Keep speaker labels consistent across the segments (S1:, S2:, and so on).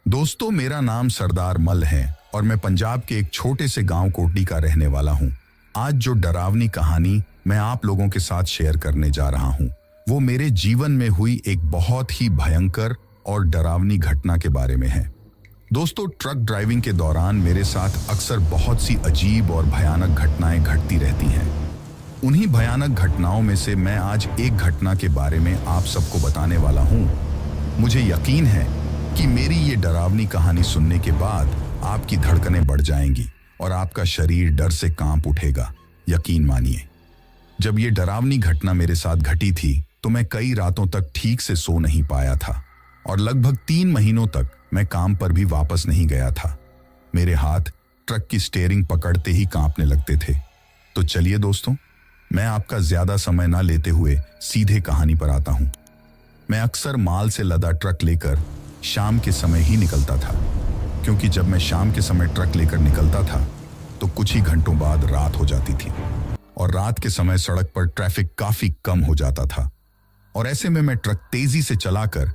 S1: दोस्तों, मेरा नाम सरदार मल है और मैं पंजाब के एक छोटे से गांव कोटली का रहने वाला हूं। आज जो डरावनी कहानी मैं आप लोगों के साथ शेयर करने जा रहा हूं, वो मेरे जीवन में हुई एक बहुत ही भयंकर और डरावनी घटना के बारे में है। दोस्तों, ट्रक ड्राइविंग के दौरान मेरे साथ अक्सर बहुत सी अजीब और भयानक घटनाएं घटती रहती हैं। उन्हीं भयानक घटनाओं में से मैं आज एक घटना के बारे में आप सबको बताने वाला हूं। मुझे यकीन है कि मेरी ये डरावनी कहानी सुनने के बाद आपकी धड़कनें बढ़ जाएंगी और आपका शरीर डर से कांप उठेगा। यकीन मानिए, जब ये डरावनी घटना मेरे साथ घटी थी तो मैं कई रातों तक ठीक से सो नहीं पाया था और लगभग 3 महीनों तक मैं काम पर भी वापस नहीं गया था। मेरे हाथ ट्रक की स्टीयरिंग पकड़ते ही कांपने लगते थे। तो चलिए दोस्तों, मैं आपका ज्यादा समय ना लेते हुए सीधे कहानी पर आता हूं। मैं अक्सर माल से लदा ट्रक लेकर शाम के समय ही निकलता था, क्योंकि जब मैं शाम के समय ट्रक लेकर निकलता था तो कुछ ही घंटों बाद रात हो जाती थी और रात के समय सड़क पर ट्रैफिक काफी कम हो जाता था और ऐसे में मैं ट्रक तेजी से चलाकर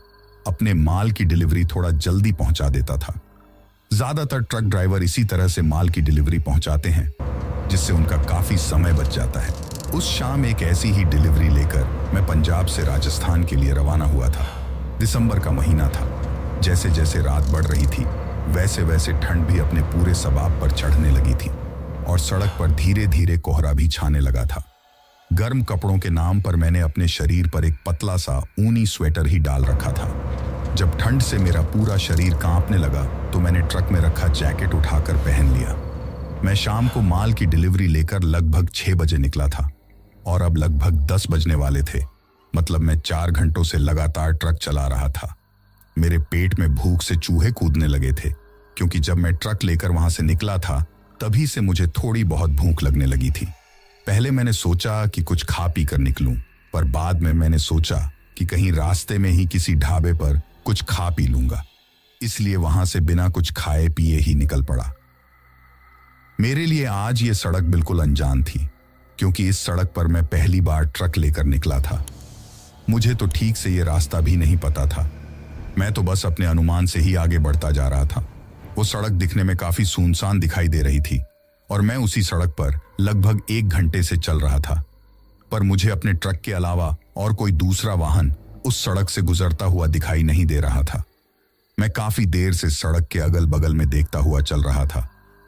S1: अपने माल की डिलीवरी थोड़ा जल्दी पहुंचा देता था। ज्यादातर ट्रक ड्राइवर इसी तरह से माल की डिलीवरी पहुंचाते हैं, जिससे उनका काफी समय बच जाता है। उस शाम एक ऐसी ही डिलीवरी लेकर मैं पंजाब से राजस्थान के लिए रवाना हुआ था। दिसंबर का महीना था। जैसे जैसे रात बढ़ रही थी वैसे वैसे ठंड भी अपने पूरे सबाब पर चढ़ने लगी थी और सड़क पर धीरे धीरे कोहरा भी छाने लगा था। गर्म कपड़ों के नाम पर मैंने अपने शरीर पर एक पतला सा ऊनी स्वेटर ही डाल रखा था। जब ठंड से मेरा पूरा शरीर कांपने लगा तो मैंने ट्रक में रखा जैकेट उठाकर पहन लिया। मैं शाम को माल की डिलीवरी लेकर लगभग 6 बजे निकला था और अब लगभग 10 बजने वाले थे। मतलब मैं 4 घंटों से लगातार ट्रक चला रहा था। मेरे पेट में भूख से चूहे कूदने लगे थे, क्योंकि जब मैं ट्रक लेकर वहां से निकला था तभी से मुझे थोड़ी बहुत भूख लगने लगी थी। पहले मैंने सोचा कि कुछ खा पी कर निकलूं, पर बाद में मैंने सोचा कि कहीं रास्ते में ही किसी ढाबे पर कुछ खा पी लूंगा, इसलिए वहां से बिना कुछ खाए पिए ही निकल पड़ा। मेरे लिए आज ये सड़क बिल्कुल अनजान थी, क्योंकि इस सड़क पर मैं पहली बार ट्रक लेकर निकला था। मुझे तो ठीक से ये रास्ता भी नहीं पता था। मैं तो बस अपने अनुमान से ही आगे बढ़ता जा रहा था। वो सड़क दिखने में काफी सुनसान दिखाई दे रही थी और मैं उसी सड़क पर लगभग 1 घंटे से चल रहा था, पर मुझे अपने ट्रक के अलावा और कोई दूसरा वाहन उस सड़क से गुजरता हुआ दिखाई नहीं दे रहा था। मैं काफी देर से सड़क के अगल बगल में देखता हुआ चल रहा था,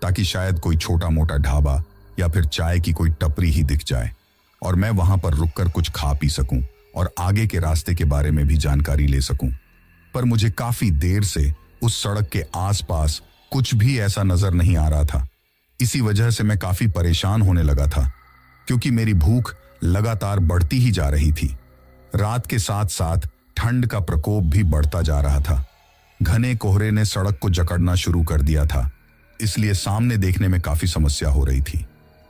S1: ताकि शायद कोई छोटा मोटा ढाबा या फिर चाय की कोई टपरी ही दिख जाए और मैं वहां पर रुककर कुछ खा पी सकूं और आगे के रास्ते के बारे में भी जानकारी ले सकूं। पर मुझे काफी देर से उस सड़क के आसपास कुछ भी ऐसा नजर नहीं आ रहा था। इसी वजह से मैं काफी परेशान होने लगा था, क्योंकि मेरी भूख लगातार बढ़ती ही जा रही थी। रात के साथ साथ ठंड का प्रकोप भी बढ़ता जा रहा था। घने कोहरे ने सड़क को जकड़ना शुरू कर दिया था, इसलिए सामने देखने में काफी समस्या हो रही थी।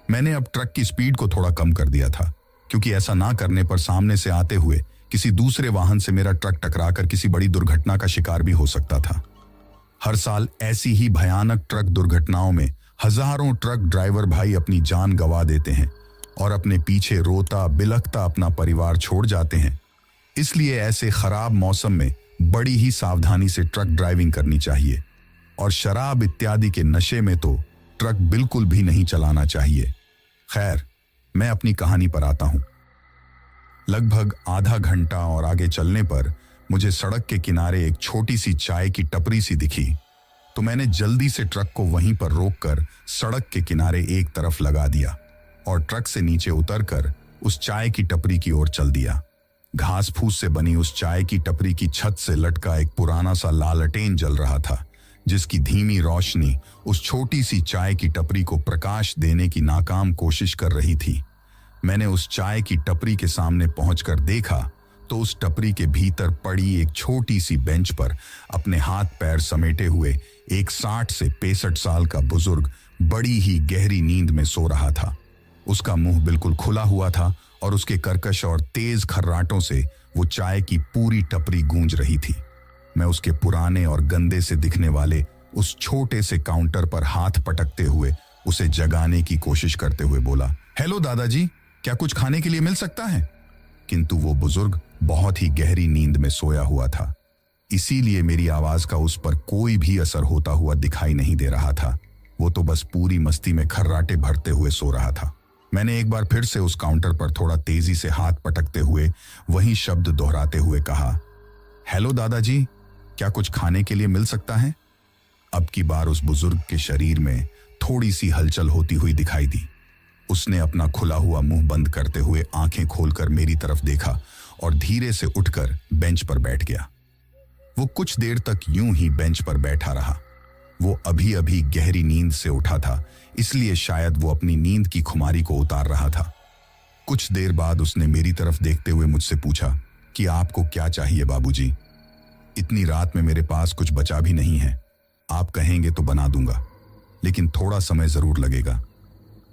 S1: मैंने अब ट्रक की स्पीड को थोड़ा कम कर दिया था, क्योंकि ऐसा ना करने पर सामने से आते हुए किसी दूसरे वाहन से मेरा ट्रक टकराकर किसी बड़ी दुर्घटना का शिकार भी हो सकता था। हर साल ऐसी ही भयानक ट्रक दुर्घटनाओं में हजारों ट्रक ड्राइवर भाई अपनी जान गंवा देते हैं और अपने पीछे रोता बिलखता अपना परिवार छोड़ जाते हैं। इसलिए ऐसे खराब मौसम में बड़ी ही सावधानी से ट्रक ड्राइविंग करनी चाहिए और शराब इत्यादि के नशे में तो ट्रक बिल्कुल भी नहीं चलाना चाहिए। खैर, मैं अपनी कहानी पर आता हूं। लगभग आधा घंटा और आगे चलने पर मुझे सड़क के किनारे एक छोटी सी चाय की टपरी सी दिखी, तो मैंने जल्दी से ट्रक को वहीं पर रोककर सड़क के किनारे एक तरफ लगा दिया और ट्रक से नीचे उतरकर उस चाय की टपरी की ओर चल दिया। घास फूस से बनी उस चाय की टपरी की छत से लटका एक पुराना सा लालटेन जल रहा था, जिसकी धीमी रोशनी उस छोटी सी चाय की टपरी को प्रकाश देने की नाकाम कोशिश कर रही थी। मैंने उस चाय की टपरी के सामने पहुंचकर देखा तो उस टपरी के भीतर पड़ी एक छोटी सी बेंच पर अपने हाथ पैर समेटे हुए एक 60 से 65 साल का बुजुर्ग बड़ी ही गहरी नींद में सो रहा था। उसका मुंह बिल्कुल खुला हुआ था और उसके कर्कश और तेज खर्राटों से वो चाय की पूरी टपरी गूंज रही थी। मैं उसके पुराने और गंदे से दिखने वाले उस छोटे से काउंटर पर हाथ पटकते हुए उसे जगाने की कोशिश करते हुए बोला, हेलो दादाजी, क्या कुछ खाने के लिए मिल सकता है? किंतु वो बुजुर्ग बहुत ही गहरी नींद में सोया हुआ था। इसीलिए मेरी आवाज का उस पर कोई भी असर होता हुआ दिखाई नहीं दे रहा था। वो तो बस पूरी मस्ती में खर्राटे भरते हुए सो रहा था। मैंने एक बार फिर से उस काउंटर पर थोड़ा तेजी से हाथ पटकते हुए वही शब्द दोहराते हुए कहा, हेलो दादाजी, क्या कुछ खाने के लिए मिल सकता है? अब की बार उस बुजुर्ग के शरीर में थोड़ी सी हलचल होती हुई दिखाई दी। उसने अपना खुला हुआ मुंह बंद करते हुए आंखें खोलकर मेरी तरफ देखा और धीरे से उठकर बेंच पर बैठ गया। वो कुछ देर तक यूं ही बेंच पर बैठा रहा। वो अभी अभी गहरी नींद से उठा था, इसलिए शायद वो अपनी नींद की खुमारी को उतार रहा था। कुछ देर बाद उसने मेरी तरफ देखते हुए मुझसे पूछा कि आपको क्या चाहिए बाबूजी? इतनी रात में मेरे पास कुछ बचा भी नहीं है। आप कहेंगे तो बना दूंगा, लेकिन थोड़ा समय जरूर लगेगा।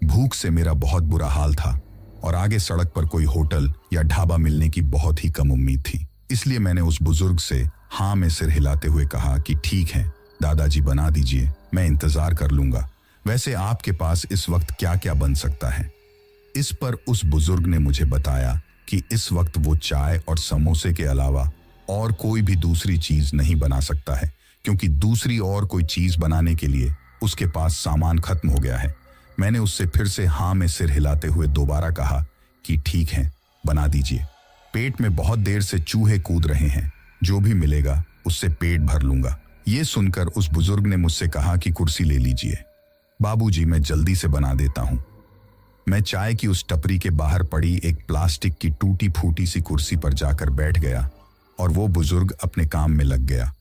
S1: भूख से मेरा बहुत बुरा हाल था और आगे सड़क पर कोई होटल या ढाबा मिलने की बहुत ही कम उम्मीद थी। इसलिए मैंने उस बुजुर्ग से हाँ में सिर हिलाते हुए कहा कि ठीक है दादाजी, बना दीजिए, मैं इंतजार कर लूंगा। वैसे आपके पास इस वक्त क्या क्या बन सकता है? इस पर उस बुजुर्ग ने मुझे बताया कि इस वक्त वो चाय और समोसे के अलावा और कोई भी दूसरी चीज नहीं बना सकता है, क्योंकि दूसरी और कोई चीज बनाने के लिए उसके पास सामान खत्म हो गया है। मैंने उससे फिर से हाँ में सिर हिलाते हुए दोबारा कहा कि ठीक है, बना दीजिए। पेट में बहुत देर से चूहे कूद रहे हैं, जो भी मिलेगा उससे पेट भर लूंगा। ये सुनकर उस बुजुर्ग ने मुझसे कहा कि कुर्सी ले लीजिए बाबूजी, मैं जल्दी से बना देता हूं। मैं चाय की उस टपरी के बाहर पड़ी एक प्लास्टिक की टूटी फूटी सी कुर्सी पर जाकर बैठ गया और वो बुजुर्ग अपने काम में लग गया।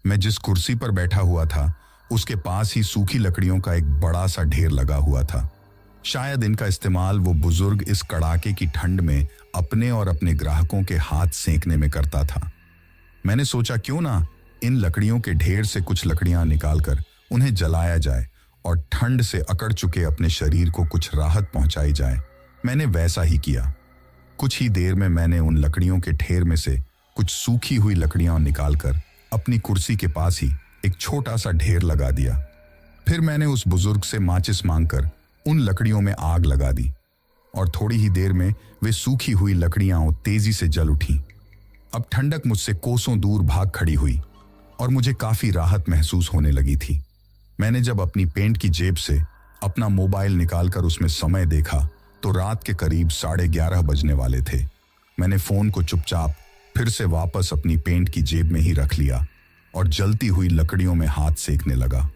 S1: मैं जिस कुर्सी पर बैठा हुआ था उसके पास ही सूखी लकड़ियों का एक बड़ा सा ढेर लगा हुआ था। शायद इनका इस्तेमाल वो बुजुर्ग इस कड़ाके की ठंड में अपने और अपने ग्राहकों के हाथ सेंकने में करता था। मैंने सोचा क्यों ना इन लकड़ियों के ढेर से कुछ लकड़ियां निकालकर उन्हें जलाया जाए और ठंड से अकड़ चुके अपने शरीर को कुछ राहत पहुंचाई जाए। मैंने वैसा ही किया। कुछ ही देर में मैंने उन लकड़ियों के ढेर में से कुछ सूखी हुई लकड़ियां निकालकर अपनी कुर्सी के पास ही एक छोटा सा ढेर लगा दिया। फिर मैंने उस बुजुर्ग से माचिस मांगकर उन लकड़ियों में आग लगा दी और थोड़ी ही देर में वे सूखी हुई लकड़ियां तेजी से जल उठी। अब ठंडक मुझसे कोसों दूर भाग खड़ी हुई और मुझे काफी राहत महसूस होने लगी थी। मैंने जब अपनी पेंट की जेब से अपना मोबाइल निकालकर उसमें समय देखा तो रात के करीब 11:30 बजने वाले थे। मैंने फोन को चुपचाप फिर से वापस अपनी पेंट की जेब में ही रख लिया और जलती हुई लकड़ियों में हाथ सेकने लगा।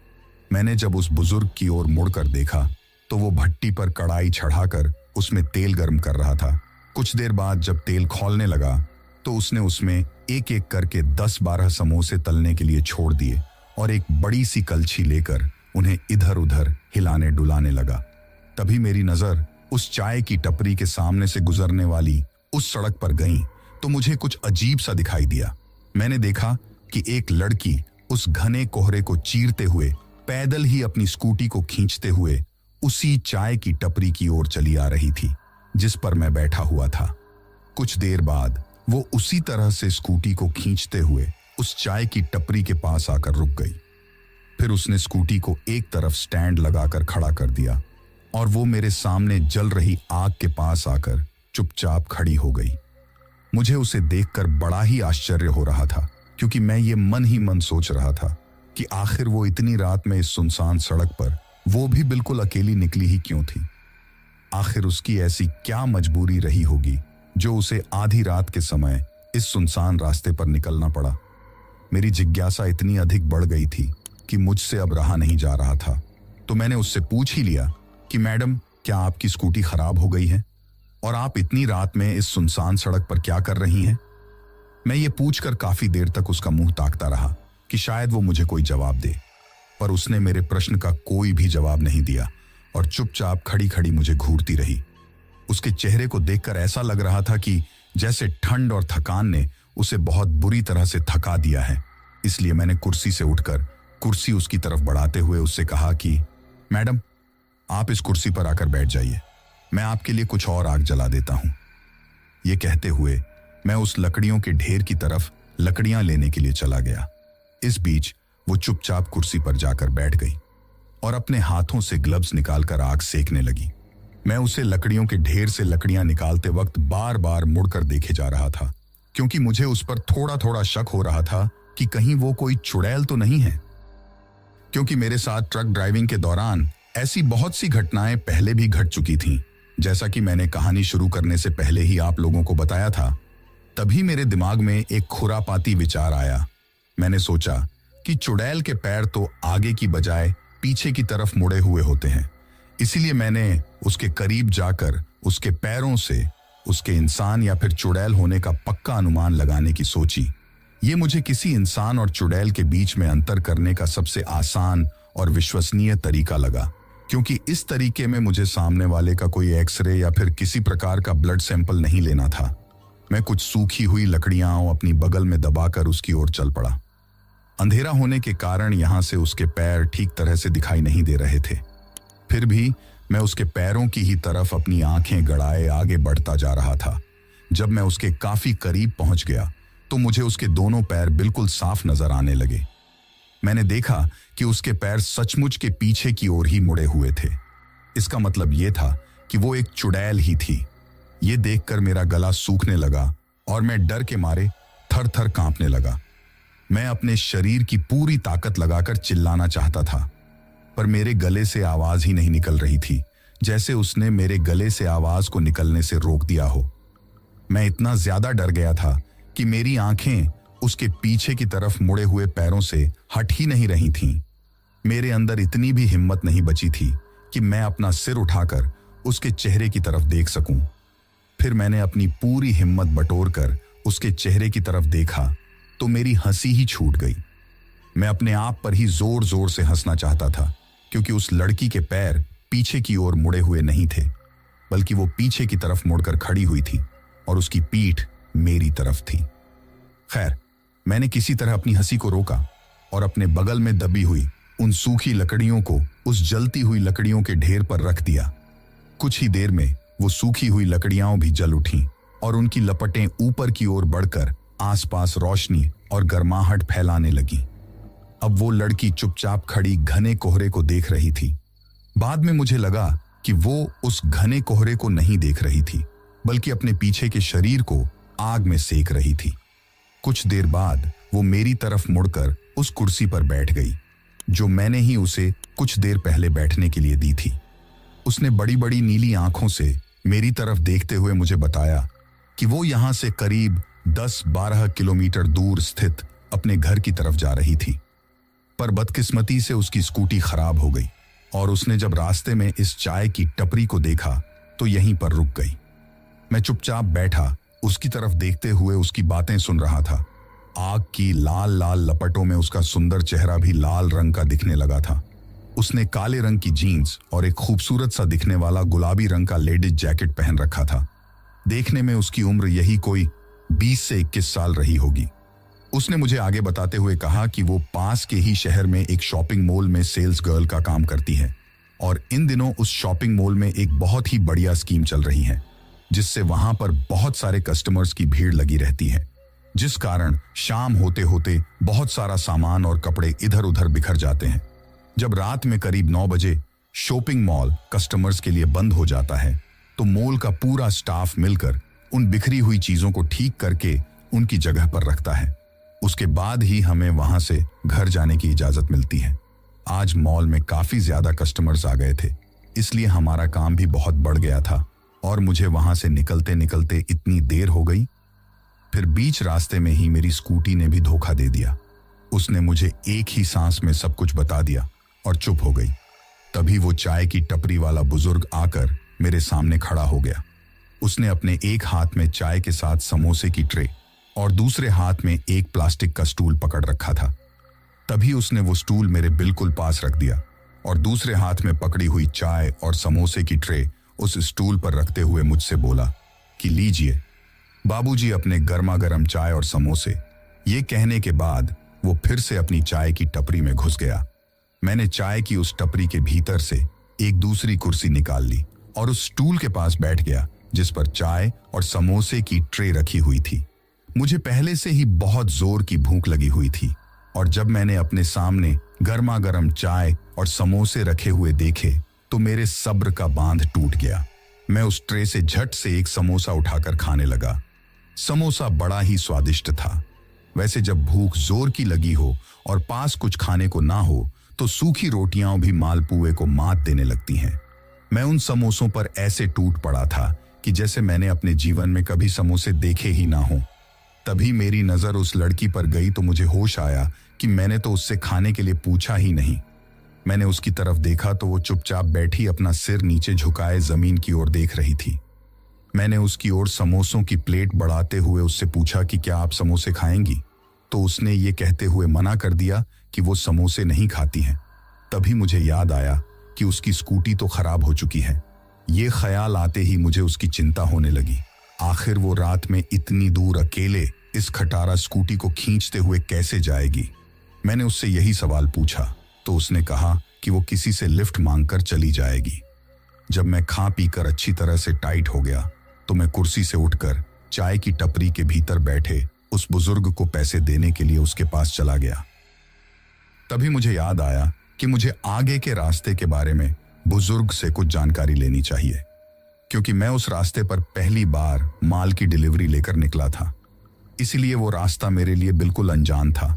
S1: मैंने जब उस बुजुर्ग की ओर मुड़कर देखा तो वो भट्टी पर कढ़ाई चढ़ाकर उसमें तेल गर्म कर रहा था। कुछ देर बाद जब तेल खौलने लगा तो उसने उसमें एक एक करके 10-12 समोसे तलने के लिए छोड़ दिए और एक बड़ी सी कलछी लेकर उन्हें इधर उधर हिलाने डुलाने लगा। तभी मेरी नजर उस चाय की टपरी के सामने से गुजरने वाली उस सड़क पर गई तो मुझे कुछ अजीब सा दिखाई दिया। मैंने देखा कि एक लड़की उस घने कोहरे को चीरते हुए पैदल ही अपनी स्कूटी को खींचते हुए उसी चाय की टपरी की ओर चली आ रही थी जिस पर मैं बैठा हुआ था। कुछ देर बाद वो उसी तरह से स्कूटी को खींचते हुए उस चाय की टपरी के पास आकर रुक गई। फिर उसने स्कूटी को एक तरफ स्टैंड लगाकर खड़ा कर दिया और वो मेरे सामने जल रही आग के पास आकर चुपचाप खड़ी हो गई। मुझे उसे देखकर बड़ा ही आश्चर्य हो रहा था, क्योंकि मैं ये मन ही मन सोच रहा था कि आखिर वो इतनी रात में इस सुनसान सड़क पर, वो भी बिल्कुल अकेली निकली ही क्यों थी? आखिर उसकी ऐसी क्या मजबूरी रही होगी जो उसे आधी रात के समय इस सुनसान रास्ते पर निकलना पड़ा? मेरी जिज्ञासा इतनी अधिक बढ़ गई थी कि मुझसे अब रहा नहीं जा रहा था। तो मैंने उससे पूछ ही लिया कि मैडम, क्या आपकी स्कूटी खराब हो गई है और आप इतनी रात में इस सुनसान सड़क पर क्या कर रही हैं? मैं ये पूछकर काफी देर तक उसका मुंह ताकता रहा कि शायद वो मुझे कोई जवाब दे, पर उसने मेरे प्रश्न का कोई भी जवाब नहीं दिया और चुपचाप खड़ी खड़ी मुझे घूरती रही। उसके चेहरे को देखकर ऐसा लग रहा था कि जैसे ठंड और थकान ने उसे बहुत बुरी तरह से थका दिया है। इसलिए मैंने कुर्सी से उठकर कुर्सी उसकी तरफ बढ़ाते हुए उससे कहा कि मैडम, आप इस कुर्सी पर आकर बैठ जाइए, मैं आपके लिए कुछ और आग जला देता हूं। ये कहते हुए मैं उस लकड़ियों के ढेर की तरफ लकड़ियां लेने के लिए चला गया। इस बीच वो चुपचाप कुर्सी पर जाकर बैठ गई और अपने हाथों से ग्लव्स निकालकर आग सेकने लगी। मैं उसे लकड़ियों के ढेर से लकड़ियां निकालते वक्त बार बार मुड़कर देखे जा रहा था, क्योंकि मुझे उस पर थोड़ा थोड़ा शक हो रहा था कि कहीं वो कोई चुड़ैल तो नहीं है, क्योंकि मेरे साथ ट्रक ड्राइविंग के दौरान ऐसी बहुत सी घटनाएं पहले भी घट चुकी थीं। जैसा कि मैंने कहानी शुरू करने से पहले ही आप लोगों को बताया था, तभी मेरे दिमाग में एक खुरापाती विचार आया। मैंने सोचा कि चुड़ैल के पैर तो आगे की बजाय पीछे की तरफ मुड़े हुए होते हैं, इसीलिए मैंने उसके करीब जाकर उसके पैरों से उसके इंसान या फिर चुड़ैल होने का पक्का अनुमान लगाने की सोची। ये मुझे किसी इंसान और चुड़ैल के बीच में अंतर करने का सबसे आसान और विश्वसनीय तरीका लगा, क्योंकि इस तरीके में मुझे सामने वाले का कोई एक्सरे या फिर किसी प्रकार का ब्लड सैंपल नहीं लेना था। मैं कुछ सूखी हुई लकड़ियां अपनी बगल में दबाकर उसकी ओर चल पड़ा। अंधेरा होने के कारण यहां से उसके पैर ठीक तरह से दिखाई नहीं दे रहे थे। फिर भी मैं उसके पैरों की ही तरफ अपनी आंखें गड़ाए आगे बढ़ता जा रहा था। जब मैं उसके काफी करीब पहुंच गया तो मुझे उसके दोनों पैर बिल्कुल साफ नजर आने लगे। मैंने देखा कि उसके पैर सचमुच के पीछे की ओर ही मुड़े हुए थे। इसका मतलब यह था कि वो एक चुड़ैल ही थी। ये देखकर मेरा गला सूखने लगा और मैं डर के मारे थर थर कांपने लगा। मैं अपने शरीर की पूरी ताकत लगाकर चिल्लाना चाहता था, पर मेरे गले से आवाज ही नहीं निकल रही थी, जैसे उसने मेरे गले से आवाज को निकलने से रोक दिया हो। मैं इतना ज्यादा डर गया था कि मेरी आंखें उसके पीछे की तरफ मुड़े हुए पैरों से हट ही नहीं रही थीं। मेरे अंदर इतनी भी हिम्मत नहीं बची थी कि मैं अपना सिर उठाकर उसके चेहरे की तरफ देख सकूं। फिर मैंने अपनी पूरी हिम्मत बटोरकर उसके चेहरे की तरफ देखा तो मेरी हंसी ही छूट गई। मैं अपने आप पर ही जोर जोर से हंसना चाहता था, क्योंकि उस लड़की के पैर पीछे की ओर मुड़े हुए नहीं थे, बल्कि वो पीछे की तरफ मुड़कर खड़ी हुई थी और उसकी पीठ मेरी तरफ थी। खैर, मैंने किसी तरह अपनी हंसी को रोका और अपने बगल में दबी हुई उन सूखी लकड़ियों को उस जलती हुई लकड़ियों के ढेर पर रख दिया। कुछ ही देर में वो सूखी हुई लकड़ियां भी जल उठीं और उनकी लपटें ऊपर की ओर बढ़कर आसपास रोशनी और गर्माहट फैलाने लगी। अब वो लड़की चुपचाप खड़ी घने कोहरे को देख रही थी। बाद में मुझे लगा कि वो उस घने कोहरे को नहीं देख रही थी, बल्कि अपने पीछे के शरीर को आग में सेक रही थी। कुछ देर बाद वो मेरी तरफ मुड़कर उस कुर्सी पर बैठ गई, जो मैंने ही उसे कुछ देर पहले बैठने के लिए दी थी। उसने बड़ी बड़ी नीली आंखों से मेरी तरफ देखते हुए मुझे बताया कि वो यहां से करीब 10-12 किलोमीटर दूर स्थित अपने घर की तरफ जा रही थी, पर बदकिस्मती से उसकी स्कूटी खराब हो गई और उसने जब रास्ते में इस चाय की टपरी को देखा तो यहीं पर रुक गई। मैं चुपचाप बैठा उसकी तरफ देखते हुए उसकी बातें सुन रहा था। आग की लाल लाल लपटों में उसका सुंदर चेहरा भी लाल रंग का दिखने लगा था। उसने काले रंग की जीन्स और एक खूबसूरत सा दिखने वाला गुलाबी रंग का लेडीज जैकेट पहन रखा था। देखने में उसकी उम्र यही कोई 20 से 21 साल रही होगी। उसने मुझे आगे बताते हुए कहा कि वो पास के ही शहर में एक शॉपिंग मॉल में सेल्स गर्ल का काम करती है और इन दिनों उस शॉपिंग मॉल में एक बहुत ही बढ़िया स्कीम चल रही है, जिससे वहां पर बहुत सारे कस्टमर्स की भीड़ लगी रहती है, जिस कारण शाम होते होते बहुत सारा सामान और कपड़े इधर उधर बिखर जाते हैं। जब रात में करीब 9 बजे शॉपिंग मॉल कस्टमर्स के लिए बंद हो जाता है तो मॉल का पूरा स्टाफ मिलकर उन बिखरी हुई चीजों को ठीक करके उनकी जगह पर रखता है। उसके बाद ही हमें वहां से घर जाने की इजाजत मिलती है। आज मॉल में काफी ज्यादा कस्टमर्स आ गए थे, इसलिए हमारा काम भी बहुत बढ़ गया था और मुझे वहां से निकलते निकलते इतनी देर हो गई। फिर बीच रास्ते में ही मेरी स्कूटी ने भी धोखा दे दिया। उसने मुझे एक ही सांस में सब कुछ बता दिया और चुप हो गई। तभी वो चाय की टपरी वाला बुजुर्ग आकर मेरे सामने खड़ा हो गया। उसने अपने एक हाथ में चाय के साथ समोसे की ट्रे और दूसरे हाथ में एक प्लास्टिक का स्टूल पकड़ रखा था। तभी उसने वो स्टूल मेरे बिल्कुल पास रख दिया और दूसरे हाथ में पकड़ी हुई चाय और समोसे की ट्रे उस स्टूल पर रखते हुए मुझसे बोला कि लीजिए बाबूजी अपने गर्मा गर्म चाय और समोसे। ये कहने के बाद वो फिर से अपनी चाय की टपरी में घुस गया। मैंने चाय की उस टपरी के भीतर से एक दूसरी कुर्सी निकाल ली और उस स्टूल के पास बैठ गया जिस पर चाय और समोसे की ट्रे रखी हुई थी। मुझे पहले से ही बहुत जोर की भूख लगी हुई थी और जब मैंने अपने सामने गर्मा गर्म चाय और समोसे रखे हुए देखे तो मेरे सब्र का बांध टूट गया। मैं उस ट्रे से झट से एक समोसा उठाकर खाने लगा। समोसा बड़ा ही स्वादिष्ट था। वैसे जब भूख जोर की लगी हो और पास कुछ खाने को ना हो तो सूखी रोटियां भी मालपुए को मात देने लगती हैं। मैं उन समोसों पर ऐसे टूट पड़ा था कि जैसे मैंने अपने जीवन में कभी समोसे देखे ही ना हो। तभी मेरी नजर उस लड़की पर गई तो मुझे होश आया कि मैंने तो उससे खाने के लिए पूछा ही नहीं। मैंने उसकी तरफ देखा तो वो चुपचाप बैठी अपना सिर नीचे झुकाए जमीन की ओर देख रही थी। मैंने उसकी ओर समोसों की प्लेट बढ़ाते हुए उससे पूछा कि क्या आप समोसे खाएंगी, तो उसने ये कहते हुए मना कर दिया कि वो समोसे नहीं खाती हैं। तभी मुझे याद आया कि उसकी स्कूटी तो खराब हो चुकी है। ये ख्याल आते ही मुझे उसकी चिंता होने लगी। आखिर वो रात में इतनी दूर अकेले इस खटारा स्कूटी को खींचते हुए कैसे जाएगी। मैंने उससे यही सवाल पूछा तो उसने कहा कि वो किसी से लिफ्ट मांगकर चली जाएगी। जब मैं खा पीकर अच्छी तरह से टाइट हो गया तो मैं कुर्सी से उठकर चाय की टपरी के भीतर बैठे उस बुजुर्ग को पैसे देने के लिए उसके पास चला गया। तभी मुझे याद आया कि मुझे आगे के रास्ते के बारे में बुजुर्ग से कुछ जानकारी लेनी चाहिए, क्योंकि मैं उस रास्ते पर पहली बार माल की डिलीवरी लेकर निकला था। इसलिए वो रास्ता मेरे लिए बिल्कुल अनजान था।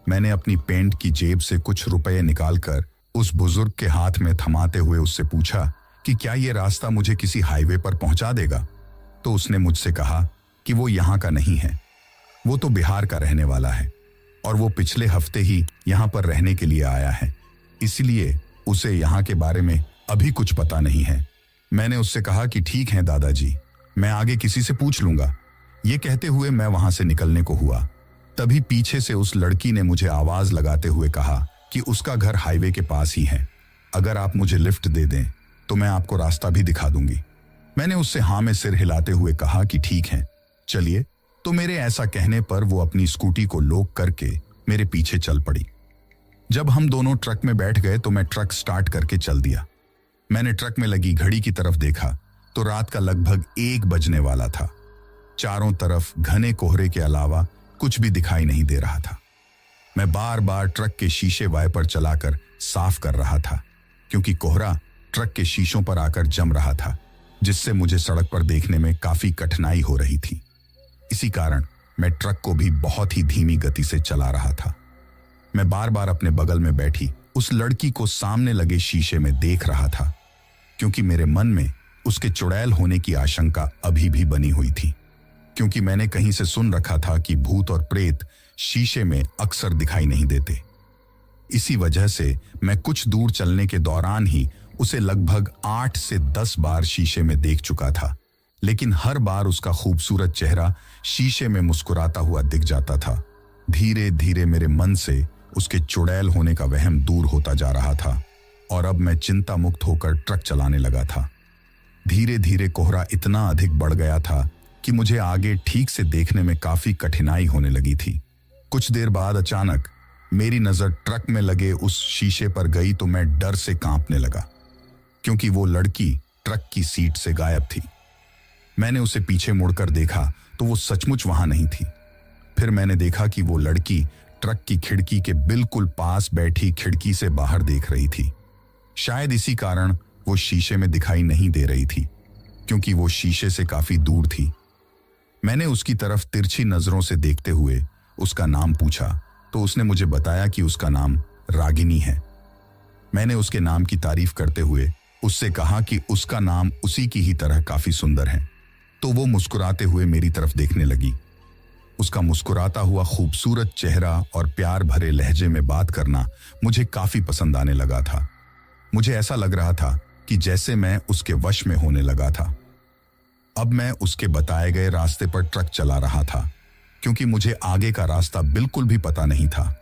S1: मैंने अपनी पैंट की जेब से कुछ रुपए निकालकर उस बुजुर्ग के हाथ में थमाते हुए उससे पूछा कि क्या ये रास्ता मुझे किसी हाईवे पर पहुंचा देगा। तो उसने मुझसे कहा कि वो यहाँ का नहीं है, वो तो बिहार का रहने वाला है और वो पिछले हफ्ते ही यहाँ पर रहने के लिए आया है, इसलिए उसे यहाँ के बारे में अभी कुछ पता नहीं है। मैंने उससे कहा कि ठीक है दादाजी, मैं आगे किसी से पूछ लूंगा। ये कहते हुए मैं वहां से निकलने को हुआ। तभी पीछे से उस लड़की ने मुझे आवाज लगाते हुए कहा कि उसका घर हाईवे के पास ही है, अगर आप मुझे लिफ्ट दे दें तो मैं आपको रास्ता भी दिखा दूंगी। मैंने उससे हाँ में सिर हिलाते हुए कहा कि ठीक है, चलिए। तो मेरे ऐसा कहने पर वो अपनी स्कूटी को लॉक करके मेरे पीछे चल पड़ी। जब हम दोनों ट्रक में बैठ गए तो मैं ट्रक स्टार्ट करके चल दिया। मैंने ट्रक में लगी घड़ी की तरफ देखा तो रात का लगभग 1 बजने वाला था। चारों तरफ घने कोहरे के अलावा कुछ भी दिखाई नहीं दे रहा था। मैं बार बार ट्रक के शीशे वाइपर चलाकर साफ कर रहा था, क्योंकि कोहरा ट्रक के शीशों पर आकर जम रहा था, जिससे मुझे सड़क पर देखने में काफी कठिनाई हो रही थी। इसी कारण मैं ट्रक को भी बहुत ही धीमी गति से चला रहा था। मैं बार बार अपने बगल में बैठी उस लड़की को सामने लगे शीशे में देख रहा था, क्योंकि मेरे मन में उसके चुड़ैल होने की आशंका अभी भी बनी हुई थी, क्योंकि मैंने कहीं से सुन रखा था कि भूत और प्रेत शीशे में अक्सर दिखाई नहीं देते। इसी वजह से मैं कुछ दूर चलने के दौरान ही उसे लगभग 8 से 10 बार शीशे में देख चुका था, लेकिन हर बार उसका खूबसूरत चेहरा शीशे में मुस्कुराता हुआ दिख जाता था। धीरे धीरे मेरे मन से उसके चुड़ैल होने का वहम दूर होता जा रहा था और अब मैं चिंता मुक्त होकर ट्रक चलाने लगा था। धीरे धीरे कोहरा इतना अधिक बढ़ गया था कि मुझे आगे ठीक से देखने में काफी कठिनाई होने लगी थी। कुछ देर बाद अचानक मेरी नजर ट्रक में लगे उस शीशे पर गई तो मैं डर से कांपने लगा, क्योंकि वो लड़की ट्रक की सीट से गायब थी। मैंने उसे पीछे मुड़कर देखा तो वो सचमुच वहां नहीं थी। फिर मैंने देखा कि वो लड़की ट्रक की खिड़की के बिल्कुल पास बैठी खिड़की से बाहर देख रही थी। शायद इसी कारण वो शीशे में दिखाई नहीं दे रही थी, क्योंकि वो शीशे से काफी दूर थी। मैंने उसकी तरफ तिरछी नजरों से देखते हुए उसका नाम पूछा तो उसने मुझे बताया कि उसका नाम रागिनी है। मैंने उसके नाम की तारीफ करते हुए उससे कहा कि उसका नाम उसी की ही तरह काफी सुंदर है, तो वो मुस्कुराते हुए मेरी तरफ देखने लगी। उसका मुस्कुराता हुआ खूबसूरत चेहरा और प्यार भरे लहजे में बात करना मुझे काफी पसंद आने लगा था। मुझे ऐसा लग रहा था कि जैसे मैं उसके वश में होने लगा था। अब मैं उसके बताए गए रास्ते पर ट्रक चला रहा था, क्योंकि मुझे आगे का रास्ता बिल्कुल भी पता नहीं था।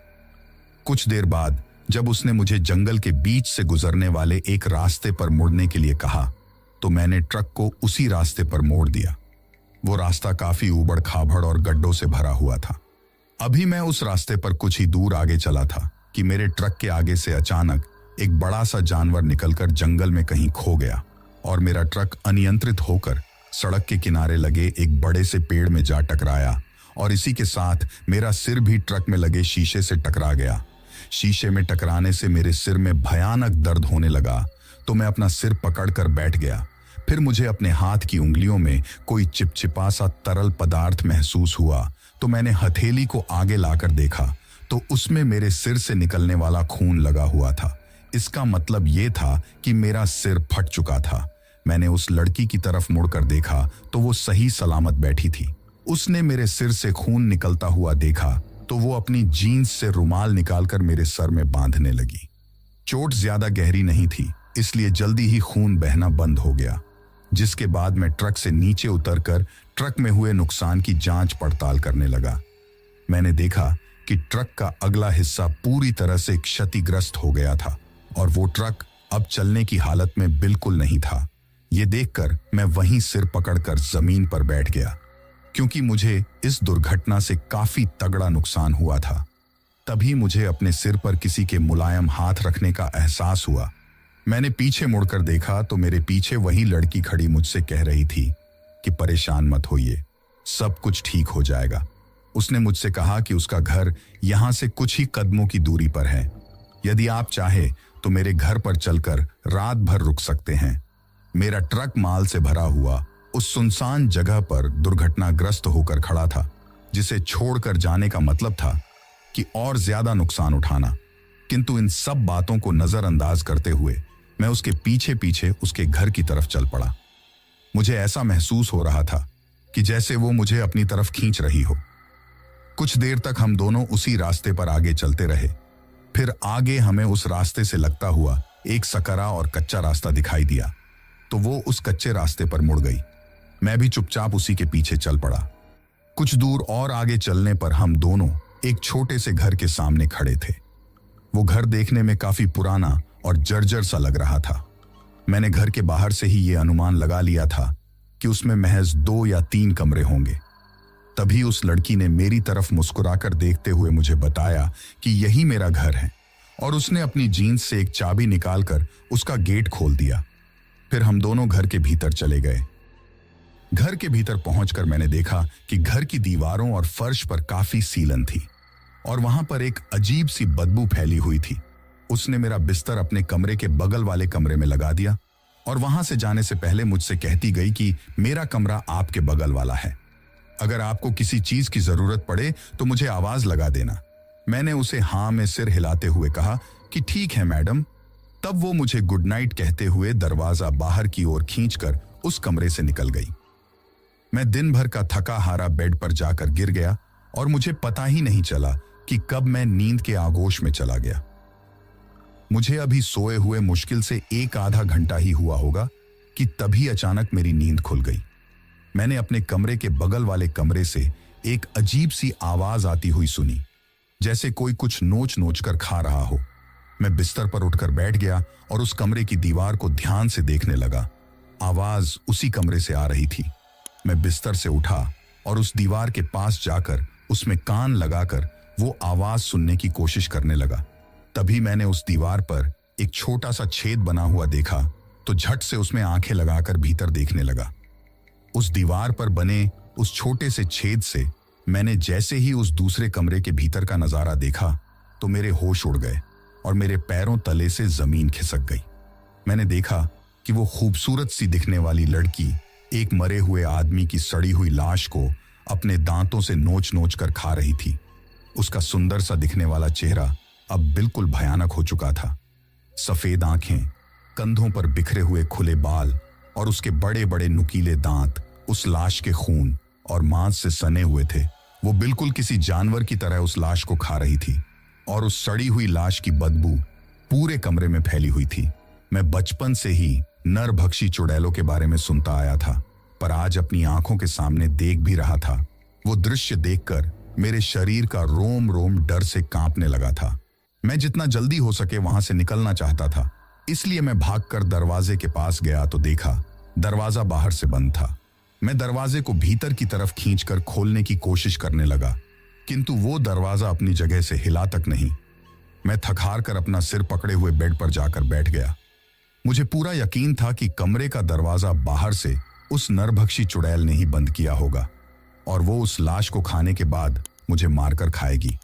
S1: कुछ देर बाद जब उसने मुझे जंगल के बीच से गुजरने वाले एक रास्ते पर मुड़ने के लिए कहा तो मैंने ट्रक को उसी रास्ते पर मोड़ दिया। वो रास्ता काफी ऊबड़ खाबड़ और गड्ढों से भरा हुआ था। अभी मैं उस रास्ते पर कुछ ही दूर आगे चला था कि मेरे ट्रक के आगे से अचानक एक बड़ा सा जानवर निकलकर जंगल में कहीं खो गया और मेरा ट्रक अनियंत्रित होकर सड़क के किनारे लगे एक बड़े से पेड़ में जा टकराया और इसी के साथ मेरा सिर भी ट्रक में लगे शीशे से टकरा गया। शीशे में टकराने से मेरे सिर में भयानक दर्द होने लगा तो मैं अपना सिर पकड़कर बैठ गया। फिर मुझे अपने हाथ की उंगलियों में कोई चिपचिपा सा तरल पदार्थ महसूस हुआ तो मैंने हथेली को आगे लाकर देखा तो उसमें मेरे सिर से निकलने वाला खून लगा हुआ था। इसका मतलब ये था कि मेरा सिर फट चुका था। मैंने उस लड़की की तरफ मुड़कर देखा तो वो सही सलामत बैठी थी। उसने मेरे सिर से खून निकलता हुआ देखा तो वो अपनी जीन्स से रुमाल निकालकर मेरे सर में बांधने लगी। चोट ज्यादा गहरी नहीं थी, इसलिए जल्दी ही खून बहना बंद हो गया, जिसके बाद मैं ट्रक से नीचे उतरकर ट्रक में हुए नुकसान की जांच पड़ताल करने लगा। मैंने देखा कि ट्रक का अगला हिस्सा पूरी तरह से क्षतिग्रस्त हो गया था और वो ट्रक अब चलने की हालत में बिल्कुल नहीं था। ये देखकर मैं वहीं सिर पकड़कर जमीन पर बैठ गया, क्योंकि मुझे इस दुर्घटना से काफी तगड़ा नुकसान हुआ था। तभी मुझे अपने सिर पर किसी के मुलायम हाथ रखने का एहसास हुआ। मैंने पीछे मुड़कर देखा तो मेरे पीछे वही लड़की खड़ी मुझसे कह रही थी कि परेशान मत होइए, सब कुछ ठीक हो जाएगा। उसने मुझसे कहा कि उसका घर यहां से कुछ ही कदमों की दूरी पर है। यदि आप चाहे तो मेरे घर पर चलकर रात भर रुक सकते हैं। मेरा ट्रक माल से भरा हुआ उस सुनसान जगह पर दुर्घटनाग्रस्त होकर खड़ा था, जिसे छोड़कर जाने का मतलब था कि और ज्यादा नुकसान उठाना। किंतु इन सब बातों को नजरअंदाज करते हुए मैं उसके पीछे पीछे उसके घर की तरफ चल पड़ा। मुझे ऐसा महसूस हो रहा था कि जैसे वो मुझे अपनी तरफ खींच रही हो। कुछ देर तक हम दोनों उसी रास्ते पर आगे चलते रहे। फिर आगे हमें उस रास्ते से लगता हुआ एक सकरा और कच्चा रास्ता दिखाई दिया, तो वो उस कच्चे रास्ते पर मुड़ गई। मैं भी चुपचाप उसी के पीछे चल पड़ा। कुछ दूर और आगे चलने पर हम दोनों एक छोटे से घर के सामने खड़े थे। वो घर देखने में काफी पुराना और जर्जर सा लग रहा था। मैंने घर के बाहर से ही ये अनुमान लगा लिया था कि उसमें महज 2 या 3 कमरे होंगे। तभी उस लड़की ने मेरी तरफ मुस्कुराकर देखते हुए मुझे बताया कि यही मेरा घर है, और उसने अपनी जीन्स से एक चाबी निकालकर उसका गेट खोल दिया। फिर हम दोनों घर के भीतर चले गए। घर के भीतर पहुंचकर मैंने देखा कि घर की दीवारों और फर्श पर काफी सीलन थी और वहां पर एक अजीब सी बदबू फैली हुई थी। उसने मेरा बिस्तर अपने कमरे के बगल वाले कमरे में लगा दिया और वहां से जाने से पहले मुझसे कहती गई कि मेरा कमरा आपके बगल वाला है, अगर आपको किसी चीज की जरूरत पड़े तो मुझे आवाज लगा देना। मैंने उसे हाँ में सिर हिलाते हुए कहा कि ठीक है मैडम। तब वो मुझे गुड नाइट कहते हुए दरवाजा बाहर की ओर खींचकर उस कमरे से निकल गई। मैं दिन भर का थका हारा बेड पर जाकर गिर गया और मुझे पता ही नहीं चला कि कब मैं नींद के आगोश में चला गया। मुझे अभी सोए हुए मुश्किल से 1-आधा घंटा ही हुआ होगा कि तभी अचानक मेरी नींद खुल गई। मैंने अपने कमरे के बगल वाले कमरे से एक अजीब सी आवाज आती हुई सुनी, जैसे कोई कुछ नोच नोच कर खा रहा हो। मैं बिस्तर पर उठकर बैठ गया और उस कमरे की दीवार को ध्यान से देखने लगा। आवाज उसी कमरे से आ रही थी। मैं बिस्तर से उठा और उस दीवार के पास जाकर उसमें कान लगाकर वो आवाज सुनने की कोशिश करने लगा। तभी मैंने उस दीवार पर एक छोटा सा छेद बना हुआ देखा तो झट से उसमें आंखें लगाकर भीतर देखने लगा। उस दीवार पर बने उस छोटे से छेद से मैंने जैसे ही उस दूसरे कमरे के भीतर का नजारा देखा तो मेरे होश उड़ गए और मेरे पैरों तले से जमीन खिसक गई। मैंने देखा कि वो खूबसूरत सी दिखने वाली लड़की एक मरे हुए आदमी की सड़ी हुई लाश को अपने दांतों से नोच नोच कर खा रही थी। उसका सुंदर सा दिखने वाला चेहरा अब बिल्कुल भयानक हो चुका था। सफेद आंखें, कंधों पर बिखरे हुए खुले बाल और उसके बड़े बड़े नुकीले दांत उस लाश के खून और मांस से सने हुए थे। वो बिल्कुल किसी जानवर की तरह उस लाश को खा रही थी और उस सड़ी हुई लाश की बदबू पूरे कमरे में फैली हुई थी। मैं बचपन से ही नरभक्षी चुड़ैलों के बारे में सुनता आया था, पर आज अपनी आंखों के सामने देख भी रहा था। वो दृश्य देखकर मेरे शरीर का रोम रोम डर से कांपने लगा था। मैं जितना जल्दी हो सके वहां से निकलना चाहता था, इसलिए मैं भागकर दरवाजे के पास गया तो देखा दरवाजा बाहर से बंद था। मैं दरवाजे को भीतर की तरफ खींचकर खोलने की कोशिश करने लगा, किंतु वो दरवाजा अपनी जगह से हिला तक नहीं। मैं थक हार कर अपना सिर पकड़े हुए बेड पर जाकर बैठ गया। मुझे पूरा यकीन था कि कमरे का दरवाजा बाहर से उस नरभक्षी चुड़ैल ने ही बंद किया होगा और वो उस लाश को खाने के बाद मुझे मारकर खाएगी।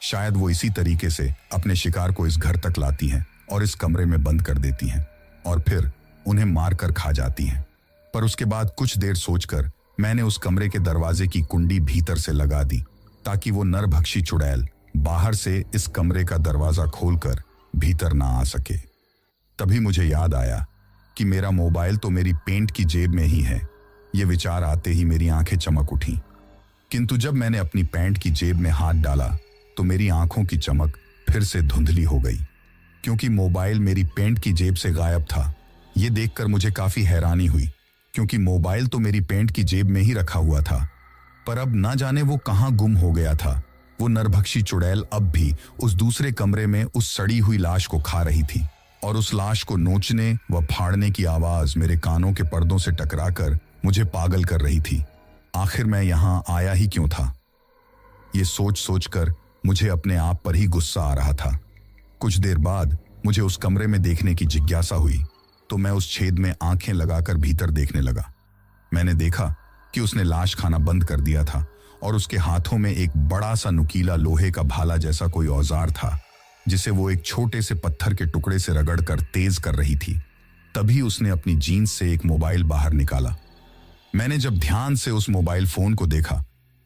S1: शायद वो इसी तरीके से अपने शिकार को इस घर तक लाती हैं और इस कमरे में बंद कर देती हैं और फिर उन्हें मारकर खा जाती हैं। पर उसके बाद कुछ देर सोचकर मैंने उस कमरे के दरवाजे की कुंडी भीतर से लगा दी ताकि वो नरभक्षी चुड़ैल बाहर से इस कमरे का दरवाजा खोलकर भीतर ना आ सके। तभी मुझे याद आया कि मेरा मोबाइल तो मेरी पेंट की जेब में ही है। ये विचार आते ही मेरी आंखें चमक उठी, किंतु जब मैंने अपनी पैंट की जेब में हाथ डाला तो मेरी आंखों की चमक फिर से धुंधली हो गई, क्योंकि मोबाइल मेरी पेंट की जेब से गायब था। ये देखकर मुझे काफी हैरानी हुई, क्योंकि मोबाइल तो मेरी पेंट की जेब में ही रखा हुआ था, पर अब ना जाने वो कहाँ गुम हो गया था। वो नरभक्षी चुड़ैल अब भी उस दूसरे कमरे में उस सड़ी हुई लाश को खा रही थी, और उस लाश को नोचने व फाड़ने की आवाज मेरे कानों के पर्दों से टकराकर मुझे पागल कर रही थी। आखिर मैं यहाँ आया ही क्यों था? ये सोच सोचकर मुझे अपने आप पर ही गुस्सा आ रहा था। कुछ देर बाद मुझे उस कमरे में देखने की जिज्ञासा हुई, तो मैं उस छेद में आंखें लगाकर भीतर देखने लगा। मैंने देखा कि उसने लाश खाना बंद कर दिया था और उसके हाथों में एक बड़ा सा नुकीला लोहे का भाला जैसा कोई औजार था, जिसे वो एक छोटे से पत्थर के टुकड़े से रगड़कर तेज कर रही थी। तभी उसने अपनी जीन्स से एक मोबाइल बाहर निकाला। मैंने जब ध्यान से उस मोबाइल फोन को देखा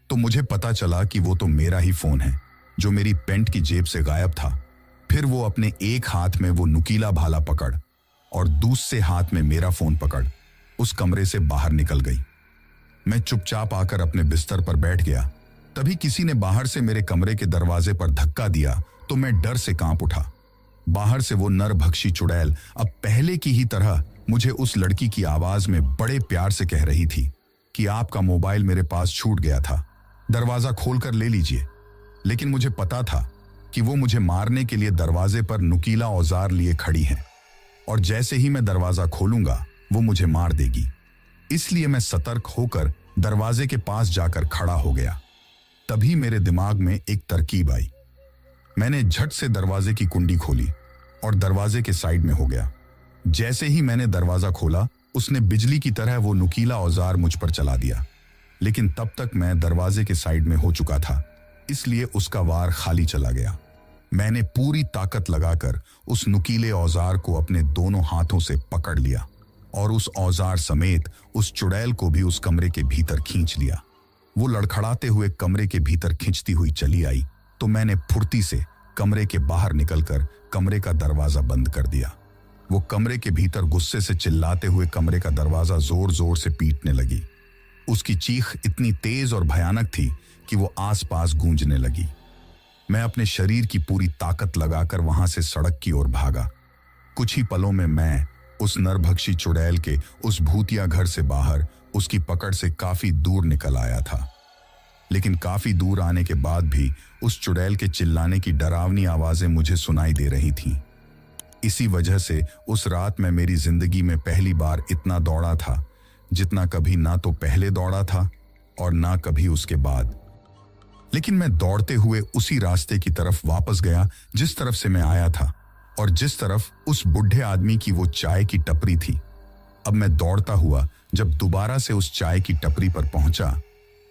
S1: तो मुझे पता चला कि वो तो मेरा ही फोन है, जो मेरी पेंट की जेब से गायब था। फिर वो अपने एक हाथ में वो नुकीला भाला पकड़ और दूसरे हाथ में मेरा फोन पकड़ उस कमरे से बाहर निकल गई। मैं चुपचाप आकर अपने बिस्तर पर बैठ गया। तभी किसी ने बाहर से मेरे कमरे के दरवाजे पर धक्का दिया तो मैं डर से कांप उठा। बाहर से वो नरभक्षी चुड़ैल अब पहले की ही तरह मुझे उस लड़की की आवाज में बड़े प्यार से कह रही थी कि आपका मोबाइल मेरे पास छूट गया था, दरवाजा खोलकर ले लीजिए। लेकिन मुझे पता था कि वो मुझे मारने के लिए दरवाजे पर नुकीला औजार लिए खड़ी है, और जैसे ही मैं दरवाजा खोलूंगा वो मुझे मार देगी। इसलिए मैं सतर्क होकर दरवाजे के पास जाकर खड़ा हो गया। तभी मेरे दिमाग में एक तरकीब आई। मैंने झट से दरवाजे की कुंडी खोली और दरवाजे के साइड में हो गया। जैसे ही मैंने दरवाजा खोला, उसने बिजली की तरह वो नुकीला औजार मुझ पर चला दिया। लेकिन तब तक मैं दरवाजे के साइड में हो चुका था, इसलिए उसका वार खाली चला गया। मैंने पूरी ताकत लगाकर उस नुकीले औजार को अपने दोनों हाथों से पकड़ लिया और उस औजार समेत उस चुड़ैल को भी उस कमरे के भीतर खींच लिया। वो लड़खड़ाते हुए कमरे के भीतर खिंचती हुई चली आई, तो मैंने फुर्ती से कमरे के बाहर निकलकर कमरे का दरवाजा बंद कर दिया। वो कमरे के भीतर गुस्से से चिल्लाते हुए कमरे का दरवाजा जोर जोर से पीटने लगी। उसकी चीख इतनी तेज और भयानक थी कि वो आसपास गूंजने लगी। मैं अपने शरीर की पूरी ताकत लगाकर वहां से सड़क की ओर भागा। कुछ ही पलों में मैं उस नरभक्षी चुड़ैल के उस भूतिया घर से बाहर उसकी पकड़ से काफी दूर निकल आया था। लेकिन काफी दूर आने के बाद भी उस चुड़ैल के चिल्लाने की डरावनी आवाजें मुझे सुनाई दे रही थीं। इसी वजह से उस रात मैं मेरी जिंदगी में पहली बार इतना दौड़ा था जितना कभी ना तो पहले दौड़ा था और ना कभी उसके बाद। लेकिन मैं दौड़ते हुए उसी रास्ते की तरफ वापस गया जिस तरफ से मैं आया था, और जिस तरफ उस बुढ़े आदमी की वो चाय की टपरी थी। अब मैं दौड़ता हुआ जब दोबारा से उस चाय की टपरी पर पहुंचा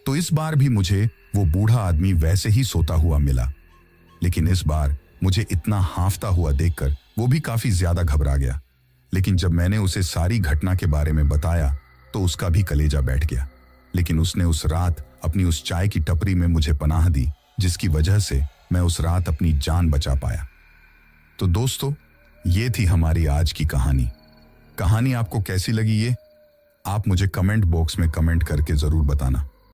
S1: तो इस बार भी मुझे वो बूढ़ा आदमी वैसे ही सोता हुआ मिला। लेकिन इस बार मुझे इतना हांफता हुआ देखकर वो भी काफी ज्यादा घबरा गया। लेकिन जब मैंने उसे सारी घटना के बारे में बताया तो उसका भी कलेजा बैठ गया। लेकिन उसने उस रात अपनी उस चाय की टपरी में मुझे पनाह दी, जिसकी वजह से मैं उस रात अपनी जान बचा पाया। तो दोस्तों, ये थी हमारी आज की कहानी। कहानी आपको कैसी लगी ये आप मुझे कमेंट बॉक्स में कमेंट करके जरूर बताना।